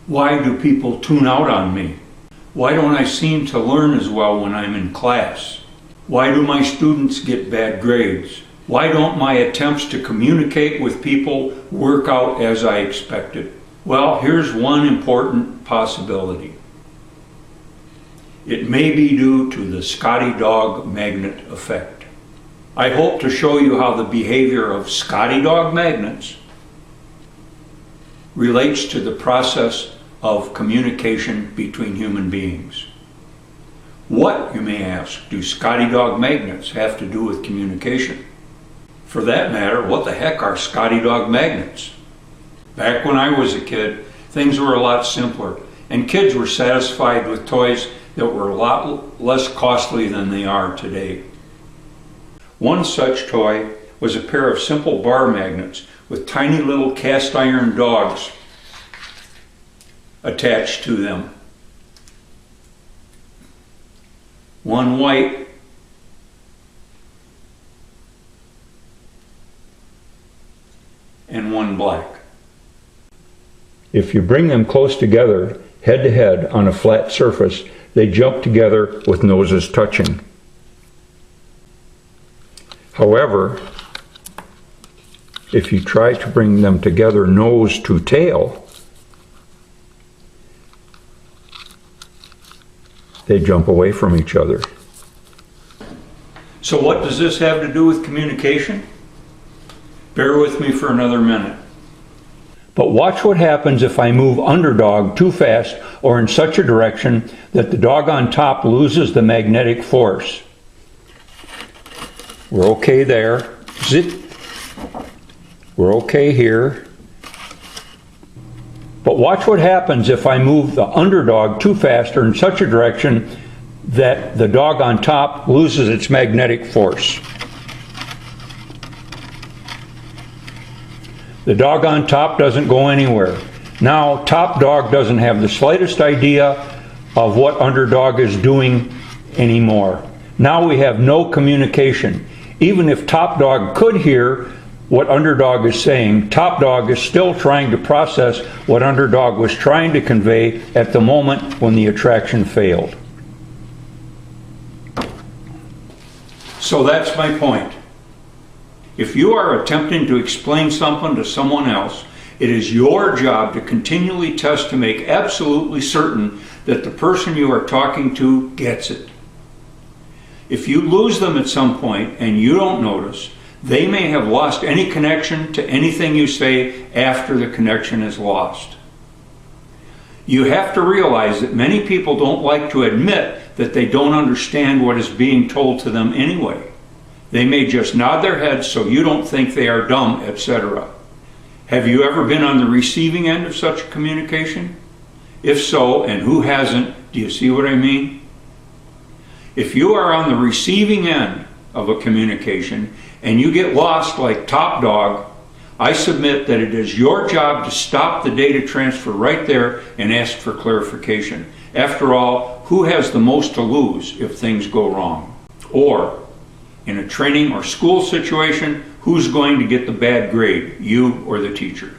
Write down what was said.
Why do people tune out on me? Why don't I seem to learn as well when I'm in class? Why do my students get bad grades? Why don't my attempts to communicate with people work out as I expected? Well, here's one important possibility. It may be due to the Scotty Dog Magnet effect. I hope to show you how the behavior of Scotty Dog Magnets relates to the process of communication between human beings. What, you may ask, do Scotty Dog Magnets have to do with communication? For that matter, what the heck are Scotty Dog Magnets? Back when I was a kid, things were a lot simpler, and kids were satisfied with toys that were a lot less costly than they are today. One such toy was a pair of simple bar magnets with tiny little cast iron dogs attached to them. One white and one black. If you bring them close together, head to head on a flat surface, they jump together with noses touching. However, if you try to bring them together nose to tail, they jump away from each other. So what does this have to do with communication? Bear with me for another minute. But watch what happens if I move underdog too fast or in such a direction that the dog on top loses the magnetic force. We're okay there. Zip. We're okay here. But watch what happens if I move the underdog too fast or in such a direction that the dog on top loses its magnetic force. The dog on top doesn't go anywhere. Now, top dog doesn't have the slightest idea of what underdog is doing anymore. Now we have no communication. Even if top dog could hear what underdog is saying, top dog is still trying to process what underdog was trying to convey at the moment when the attraction failed. So that's my point. If you are attempting to explain something to someone else, it is your job to continually test to make absolutely certain that the person you are talking to gets it. If you lose them at some point and you don't notice, they may have lost any connection to anything you say after the connection is lost. You have to realize that many people don't like to admit that they don't understand what is being told to them anyway. They may just nod their heads so you don't think they are dumb, etc. Have you ever been on the receiving end of such communication? If so, and who hasn't, do you see what I mean? If you are on the receiving end of a communication and you get lost like top dog, I submit that it is your job to stop the data transfer right there and ask for clarification. After all, who has the most to lose if things go wrong? Or, in a training or school situation, who's going to get the bad grade, you or the teacher?